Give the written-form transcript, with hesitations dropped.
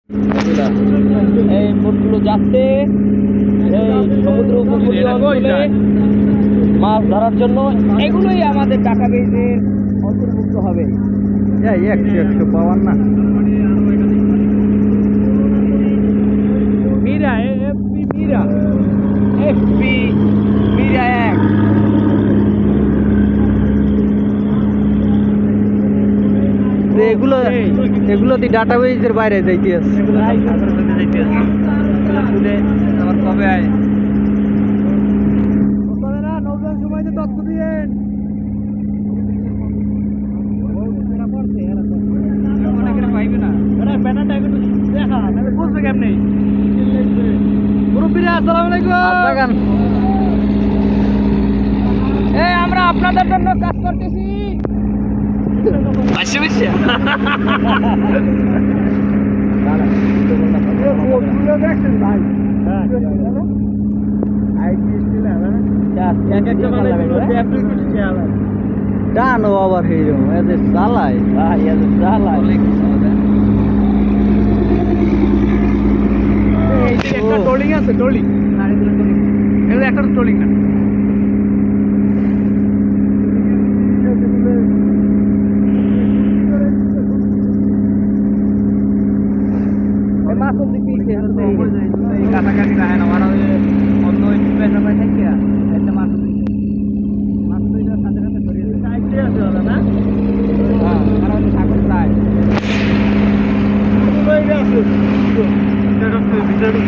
এই বোটগুলো যাচ্ছে এই সমুদ্র উপকূলীয় অঞ্চলে মাছ ধরার জন্য। এগুলোই আমাদের ডাটাবেজের অন্তর্ভুক্ত হবে। 100 পাওয়ার না। Meera FP Meera FP Meera 1। এগুলো ডাটাবেজের বাইরে যাইতে আছে। আমার কবে আয় নৌকার সময় তথ্য দিয়েন। পাইবে না ব্যানারটা একটু দেখা তাহলে বুঝবে কেমনি। মুরব্বীরা আসসালামু আলাইকুম। এই আমরা আপনাদের জন্য কাজ করতেছি। আসে বেশি টানো আবার এইরকম এদের চালায় একটা ট্রোলিং আছে ট্রোলিং এগুলো একটা ট্রোলিং না মাছ পিছিয়ে কাছাকাছি রাখে না ওরা অন্য পেশা পায় থাকে একটা মাছ মাছ সাথে সাথে ধরিয়ে আছে ওরা না হ্যাঁ ওরা হচ্ছে সাগর প্রায় ভিতরে